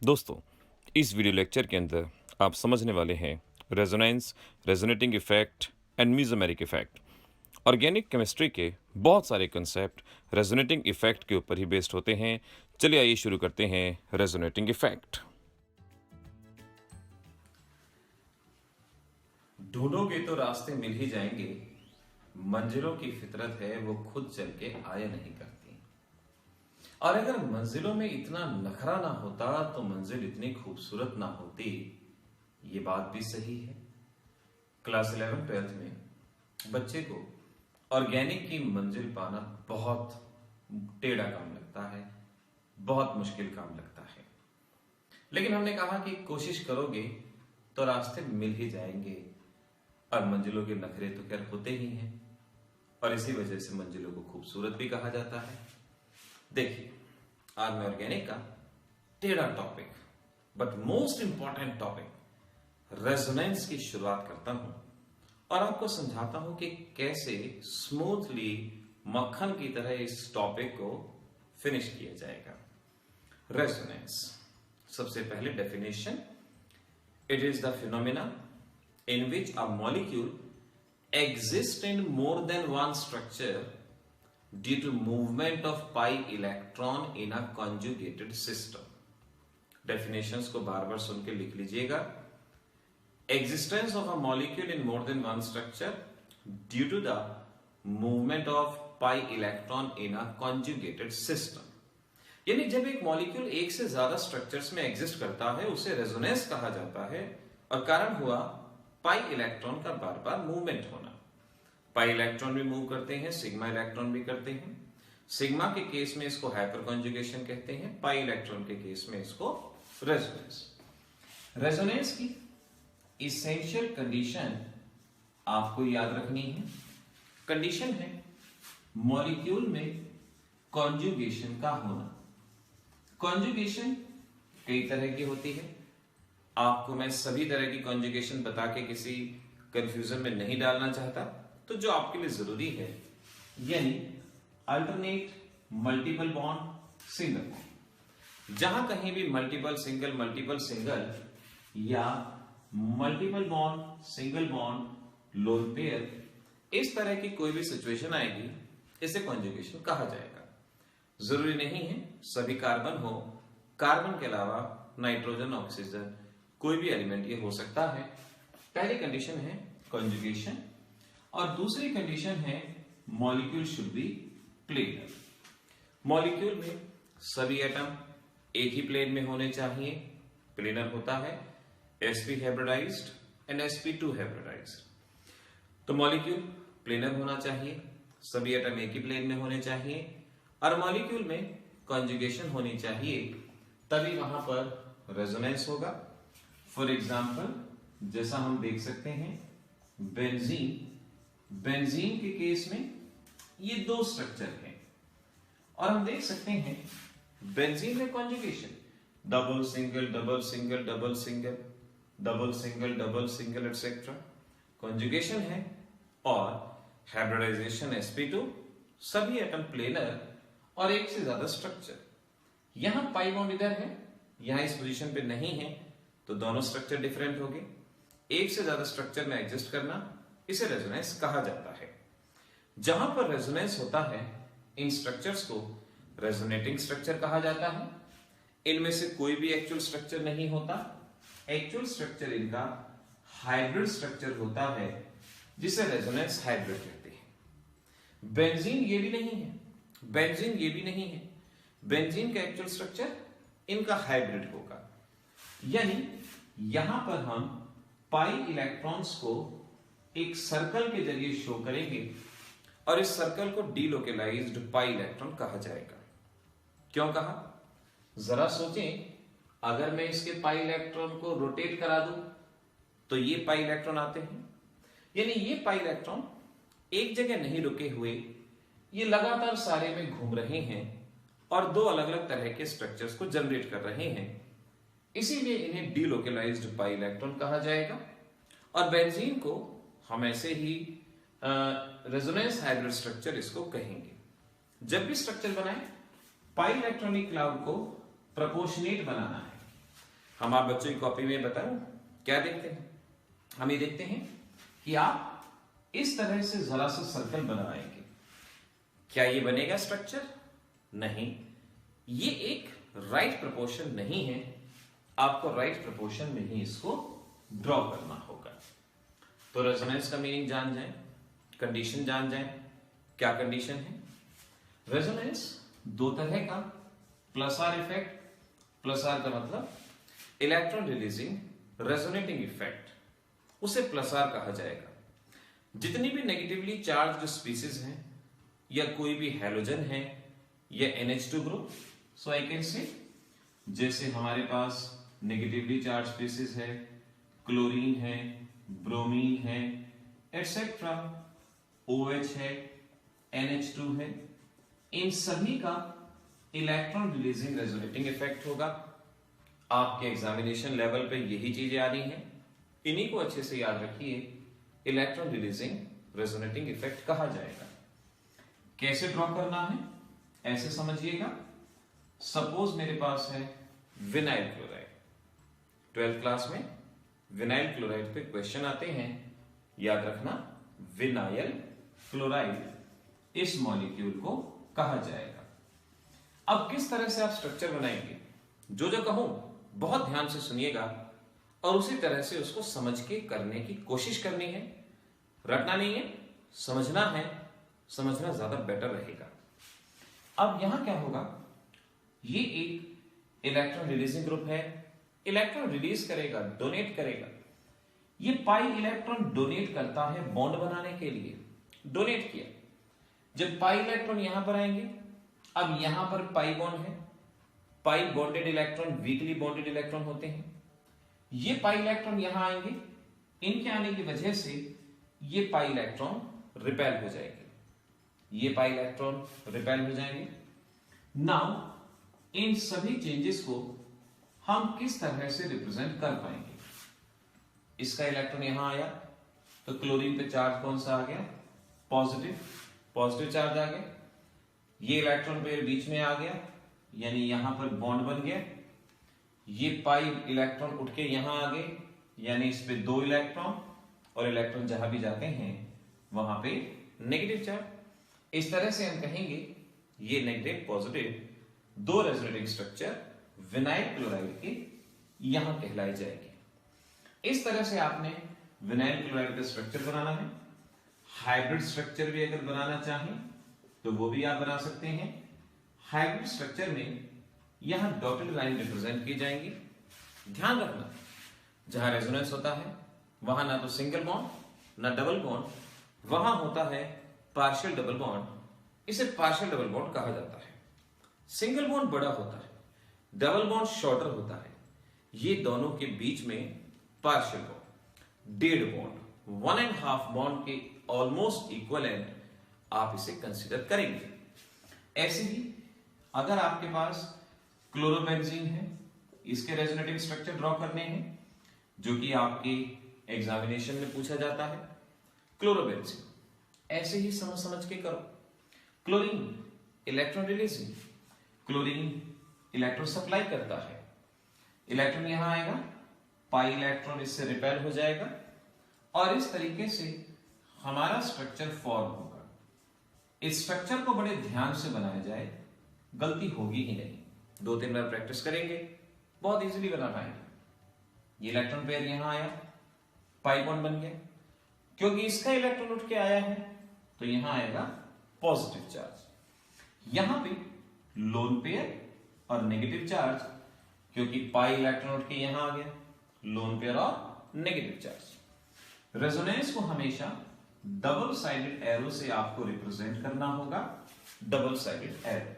दोस्तों, इस video lecture के अंदर आप समझने वाले हैं resonance, resonating effect and mesomeric effect. Organic chemistry के बहुत सारे कंसेप्ट रेजोनेटिंग इफेक्ट के ऊपर ही बेस्ड होते हैं। चलिए आइए शुरू करते हैं रेजोनेटिंग इफेक्ट। ढूंढोगे तो रास्ते मिल ही जाएंगे, मंजिलों की फितरत है वो खुद चल के आया नहीं करती। और अगर मंजिलों में इतना नखरा ना होता तो मंजिल इतनी खूबसूरत ना होती। ये बात भी सही है। क्लास 11-12 में बच्चे को ऑर्गेनिक की मंजिल पाना बहुत टेढ़ा काम लगता है, बहुत मुश्किल काम लगता है। लेकिन हमने कहा कि कोशिश करोगे तो रास्ते मिल ही जाएंगे। और मंजिलों के नखरे तो खैर होते ही हैं, और इसी वजह से मंजिलों को खूबसूरत भी कहा जाता है। देखिए, आज मैं ऑर्गेनिक का टेढ़ा topic but most important topic resonance की शुरुआत करता हूं और आपको समझाता हूं कि कैसे स्मूथली मक्खन की तरह इस टॉपिक को फिनिश किया जाएगा। रेजोनेंस, सबसे पहले definition, it is the phenomena in which a molecule exists in more than one structure due to movement of pi electron in a conjugated system. Definitions को बार बार सुन के लिख लीजिएगा। Existence of a molecule in more than one structure due to the movement of pi electron in a conjugated system. यानी जब एक molecule एक से ज्यादा स्ट्रक्चर्स में एग्जिस्ट करता है उसे रेजोनेंस कहा जाता है, और कारण हुआ पाई इलेक्ट्रॉन का बार बार मूवमेंट होना। पाई इलेक्ट्रॉन भी मूव करते हैं, सिग्मा इलेक्ट्रॉन भी करते हैं। सिग्मा के केस में इसको हाइपर कॉन्जुगेशन कहते हैं, पाई इलेक्ट्रॉन के केस में इसको रेजोनेंस। रेजोनेंस की इसेंशियल कंडीशन आपको याद रखनी है। कंडीशन है मॉलिक्यूल में कॉन्जुगेशन का होना। कॉन्जुगेशन कई तरह की होती है। आपको मैं सभी तरह की कॉन्जुगेशन बता के किसी कंफ्यूजन में नहीं डालना चाहता, तो जो आपके लिए जरूरी है यानी alternate, multiple bond, single bond. जहां कहीं भी मल्टीपल सिंगल या multiple bond, single bond, lone pair, इस तरह की कोई भी सिचुएशन आएगी, इसे कॉन्जुगेशन कहा जाएगा। जरूरी नहीं है सभी कार्बन हो, कार्बन के अलावा नाइट्रोजन, ऑक्सीजन, कोई भी एलिमेंट ये हो सकता है। पहली कंडीशन है कॉन्जुगेशन, और दूसरी कंडीशन है molecule should be planar. Molecule में सभी एटम एक ही प्लेन में होने चाहिए, प्लेनर होता है। sp hybridized and sp2 hybridized. तो मॉलिक्यूल प्लेनर होना चाहिए, सभी एटम एक ही प्लेन में होने चाहिए, और मॉलिक्यूल में कॉन्जुगेशन होनी चाहिए, तभी वहां पर रेजोनेंस होगा। फॉर एग्जाम्पल, जैसा हम देख सकते हैं बेंजीन के केस में ये दो स्ट्रक्चर हैं, और हम देख सकते हैं बेंजीन में conjugation double single double single double single double single double single etcetera conjugation है, और हाइब्रिडाइजेशन sp2, सभी एटम प्लेनर और एक से ज्यादा स्ट्रक्चर। यहां पाई बॉन्ड इधर है, यहां इस पोजीशन पे नहीं है, तो दोनों स्ट्रक्चर डिफरेंट हो गए। एक से ज्यादा स्ट्रक्चर में एग्जिस्ट करना, इसे रेजोनेंस कहा जाता है। जहां पर रेजोनेंस होता है, इन स्ट्रक्चर्स को रेजोनेटिंग स्ट्रक्चर कहा जाता है। इनमें से कोई भी एक्चुअल स्ट्रक्चर नहीं होता। एक्चुअल स्ट्रक्चर इनका हाइब्रिड स्ट्रक्चर होता है, जिसे रेजोनेंस हाइब्रिड कहते हैं। बेंजीन ये भी नहीं है, बेंजीन ये भी नहीं है। बेंजीन का एक्चुअल स्ट्रक्चर इनका हाइब्रिड होगा। यानी यहां पर हम पाई इलेक्ट्रॉन्स को एक सर्कल के जरिए शो करेंगे, और इस सर्कल को डीलोकेलाइज्ड पाई इलेक्ट्रॉन कहा जाएगा। क्यों कहा, जरा सोचें, अगर मैं इसके पाई इलेक्ट्रॉन को रोटेट करा दूं तो ये पाई इलेक्ट्रॉन आते हैं। यानी ये पाई इलेक्ट्रॉन एक जगह नहीं रुके हुए, ये लगातार सारे में घूम रहे हैं और दो अलग अलग तरह के स्ट्रक्चर्स को जनरेट कर रहे हैं, इसीलिए इन्हें डीलोकेलाइज्ड पाई इलेक्ट्रॉन कहा जाएगा। और बेंजीन को हम ऐसे ही रेजोनेंस हाइब्रिड स्ट्रक्चर इसको कहेंगे। जब भी स्ट्रक्चर बनाए, पाई इलेक्ट्रॉनिक क्लाउड को प्रोपोर्शनेट बनाना है। हम आप बच्चों की कॉपी में बताओ क्या देखते हैं? हम ये देखते हैं कि आप इस तरह से जरा सा सर्कल बनाएंगे। क्या ये बनेगा स्ट्रक्चर? नहीं, ये एक राइट प्रोपोर्शन नहीं है। आपको राइट प्रोपोर्शन में ही इसको ड्रॉ करना होगा। तो रेजोनेंस का मीनिंग जान जाएं, कंडीशन जान जाएं। क्या कंडीशन है? रेजोनेंस दो तरह का, plus R effect. Plus R का मतलब इलेक्ट्रॉन रिलीजिंग रेजोनेटिंग इफेक्ट, उसे प्लस आर कहा जाएगा। जितनी भी नेगेटिवली चार्ज स्पीसीज हैं या कोई भी हैलोजन है या NH2 group, so I can say जैसे हमारे पास नेगेटिवली चार्ज स्पीसीज है, क्लोरीन है, ब्रोमीन है, एटसेट्रा, OH है, NH2 है, इन सभी का इलेक्ट्रॉन रिलीजिंग रेजोनेटिंग इफेक्ट होगा। आपके एग्जामिनेशन लेवल पे यही चीजें आ रही हैं, इन्हीं को अच्छे से याद रखिए। इलेक्ट्रॉन रिलीजिंग रेजोनेटिंग इफेक्ट कहा जाएगा। कैसे ड्रॉ करना है ऐसे समझिएगा। सपोज मेरे पास है विनाइल क्लोराइड। 12th क्लास में विनाइल क्लोराइड पे क्वेश्चन आते हैं, याद रखना विनाइल क्लोराइड इस मॉलिक्यूल को कहा जाएगा। अब किस तरह से आप स्ट्रक्चर बनाएंगे, जो कहूं बहुत ध्यान से सुनिएगा और उसी तरह से उसको समझ के करने की कोशिश करनी है। रटना नहीं है, समझना है। समझना ज्यादा बेटर रहेगा। अब यहां क्या होगा, ये एक इलेक्ट्रॉन रिलीजिंग ग्रुप है, इलेक्ट्रॉन रिलीज करेगा, डोनेट करेगा। ये पाई इलेक्ट्रॉन डोनेट करता है बॉन्ड बनाने के लिए। डोनेट किया, जब पाई इलेक्ट्रॉन यहां पर आएंगे, अब यहां पर पाई बॉन्ड है। पाई bonded electron weekly bonded electron होते हैं। ये पाई इलेक्ट्रॉन यहां आएंगे, इनके आने की वजह से ये पाई इलेक्ट्रॉन रिपेल हो जाएंगे। ये पाई इलेक्ट्रॉन रिपेल हो जाएंगे। नाउ इन सभी चेंजेस को हम किस तरह से रिप्रेजेंट कर पाएंगे? इसका इलेक्ट्रॉन यहां आया तो क्लोरीन पे चार्ज कौन सा आ गया? पॉजिटिव। पॉजिटिव चार्ज आ गया। ये इलेक्ट्रॉन पेयर बीच में आ गया, यानी यहां पर बॉन्ड बन गया। ये पाई इलेक्ट्रॉन उठ के यहां आ गए, यानी इस पे 2 इलेक्ट्रॉन, और इलेक्ट्रॉन जहां भी जाते हैं वहां पे नेगेटिव चार्ज। इस तरह से हम कहेंगे ये negative positive 2 resonating structure vinyl chloride के यहां कहलाए जाएंगे। इस तरह से आपने विनाइल क्लोराइड का स्ट्रक्चर बनाना है। हाइब्रिड स्ट्रक्चर भी अगर बनाना चाहें तो वो भी आप बना सकते हैं। हाइब्रिड स्ट्रक्चर में यहां डॉटेड लाइन रिप्रेजेंट की जाएंगी। ध्यान रखना, जहां रेजोनेंस होता है वहां ना तो सिंगल बॉन्ड ना डबल बॉन्ड, वहां होता है पार्शियल डबल बॉन्ड। इसे पार्शियल डबल बॉन्ड कहा जाता है। सिंगल बॉन्ड बड़ा होता है, डबल बॉन्ड शॉर्टर होता है। ये दोनों के बीच में partial bond, dead bond, 1.5 bond के ऑलमोस्ट इक्वलेंट आप इसे कंसीडर करेंगे। ऐसे ही अगर आपके पास क्लोरोबेंजीन है, इसके रेजोनेटिंग स्ट्रक्चर ड्रॉ करने हैं, जो कि आपके एग्जामिनेशन में पूछा जाता है। क्लोरोबेंजीन ऐसे ही समझ के करो। Chlorine electron releasing, chlorine electron supply करता है। इलेक्ट्रॉन यहां आएगा, पाई इलेक्ट्रॉन इससे रिपेल हो जाएगा और इस तरीके से हमारा स्ट्रक्चर फॉर्म होगा। इस स्ट्रक्चर को बड़े ध्यान से बनाया जाए, गलती होगी ही नहीं। 2-3 बार प्रैक्टिस करेंगे, बहुत इजीली बना पाएंगे। ये इलेक्ट्रॉन पेयर यहां आया, पाई बॉन्ड बन गया। क्योंकि इसका इलेक्ट्रॉन उठ के आया है तो यहां आएगा पॉजिटिव चार्ज। यहां पे लोन पेयर और नेगेटिव चार्ज, क्योंकि पाई इलेक्ट्रॉन उठ के यहां आ गया, लोन पेयर और नेगेटिव चार्ज। रेजोनेंस को हमेशा डबल साइडेड एरो से आपको रिप्रेजेंट करना होगा। Double sided arrow.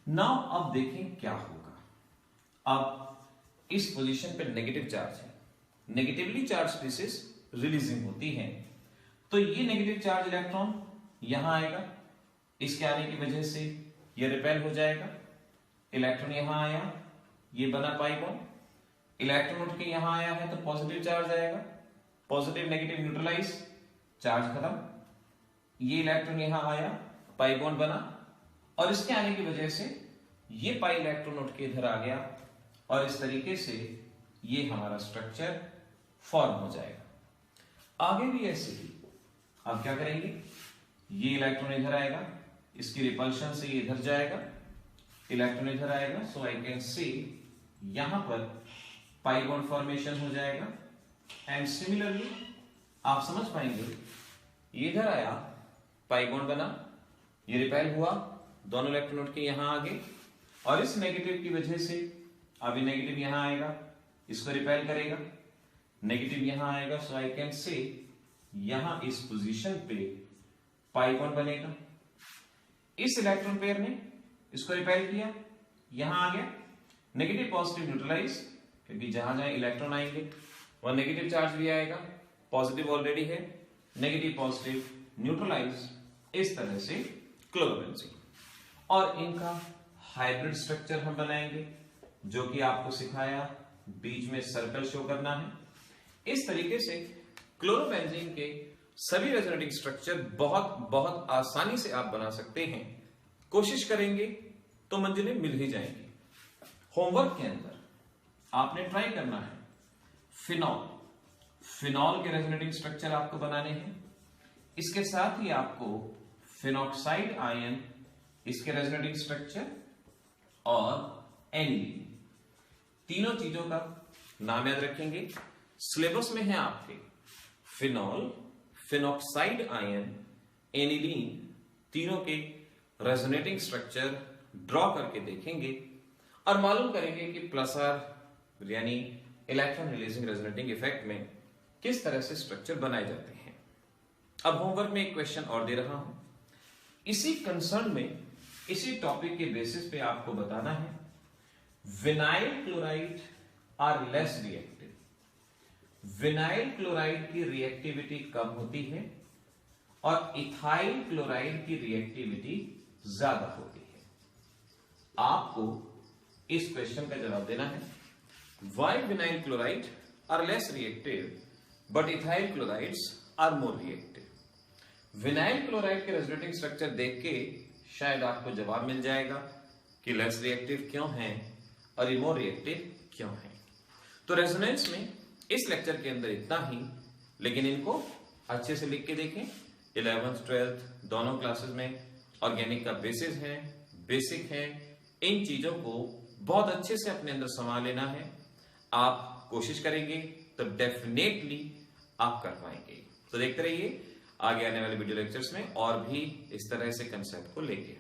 नाउ अब देखें क्या होगा। अब इस पोजीशन पे नेगेटिव चार्ज है, नेगेटिवली चार्ज स्पीसीज रिलीजिंग होती है, तो ये नेगेटिव चार्ज इलेक्ट्रॉन यहां आएगा। इसके आने की वजह से ये रिपेल हो जाएगा। इलेक्ट्रॉन यहां आया, ये बना पाई बॉन्ड। इलेक्ट्रॉन उठ के यहां आया है तो पॉजिटिव चार्ज आएगा। पॉजिटिव नेगेटिव न्यूट्रलाइज, चार्ज खत्म। ये इलेक्ट्रॉन यहां आया, पाई बॉन्ड बना, और इसके आने की वजह से ये पाई इलेक्ट्रॉन उठ के इधर आ गया और इस तरीके से ये हमारा स्ट्रक्चर फॉर्म हो जाएगा। आगे भी ऐसे ही अब क्या करेंगे, ये इलेक्ट्रॉन इधर आएगा, इसकी रिपल्शन से ये इधर जाएगा, इलेक्ट्रॉन इधर आएगा, सो आई कैन सी यहां पर पाई बॉन्ड फॉर्मेशन हो जाएगा। एंड सिमिलरली आप समझ पाएंगे, ये इधर आया, पाई बॉन्ड बना, ये रिपेल हुआ, दोनों इलेक्ट्रॉन उठ के यहां आ गए, और इस नेगेटिव की वजह से अब ये नेगेटिव यहां आएगा, इसको रिपेल करेगा, नेगेटिव यहां आएगा, सो आई कैन से यहां इस पोजीशन पे पाई बॉन्ड बनेगा। इस इलेक्ट्रॉन पेयर ने इसको रिपेल किया, यहां आ गया, नेगेटिव पॉजिटिव न्यूट्रलाइज, क्योंकि जहां जहां इलेक्ट्रॉन आएंगे वह नेगेटिव चार्ज भी आएगा, पॉजिटिव ऑलरेडी है, नेगेटिव पॉजिटिव न्यूट्रलाइज, इस तरह से क्लोरोबेंजीन। और इनका हाइब्रिड स्ट्रक्चर हम बनाएंगे, जो कि आपको सिखाया, बीच में सर्कल शो करना है। इस तरीके से क्लोरोबेंजीन के सभी रेजोनेटिंग स्ट्रक्चर बहुत बहुत आसानी से आप बना सकते हैं। कोशिश करेंगे तो मंजिलें मिल ही जाएंगी। होमवर्क के अंदर आपने ट्राई करना है फिनॉल, फिनॉल के रेजोनेटिंग स्ट्रक्चर आपको बनाने हैं। इसके साथ ही आपको फिनॉक्साइड आयन, इसके रेजोनेटिंग स्ट्रक्चर, और एनिलीन, तीनों चीजों का नाम याद रखेंगे। सिलेबस में है आपके फिनॉल, फिनॉक्साइड आयन, एनिलीन, तीनों के रेजोनेटिंग स्ट्रक्चर ड्रॉ करके देखेंगे और मालूम करेंगे कि प्लस आर यानी इलेक्ट्रॉन रिलीजिंग रेजोनेटिंग इफेक्ट में किस तरह से स्ट्रक्चर बनाए जाते हैं। अब होमवर्क में एक क्वेश्चन और दे रहा हूं, इसी कंसर्न में, इसी टॉपिक के बेसिस पे आपको बताना है vinyl chloride are less reactive. Vinyl chloride की रिएक्टिविटी कम होती है और इथाइल क्लोराइड की रिएक्टिविटी ज्यादा होती है। आपको इस क्वेश्चन का जवाब देना है, why vinyl chloride are less reactive but ethyl chlorides are more reactive. Vinyl chloride के रेजोनेटिंग स्ट्रक्चर देख के शायद आपको जवाब मिल जाएगा कि लेस रिएक्टिव क्यों है और ये मोर रिएक्टिव क्यों है। तो रेजोनेंस में इस लेक्चर के अंदर इतना ही, लेकिन इनको अच्छे से लिख के देखें। 11th 12th दोनों क्लासेस में ऑर्गेनिक का बेसिस है, बेसिक है, इन चीजों को बहुत अच्छे से अपने अंदर समा लेना है। आप कोशिश करेंगे तो डेफिनेटली आप कर पाएंगे। तो देखते रहिए आगे आने वाले वीडियो लेक्चर्स में और भी इस तरह से कंसेप्ट को लेके।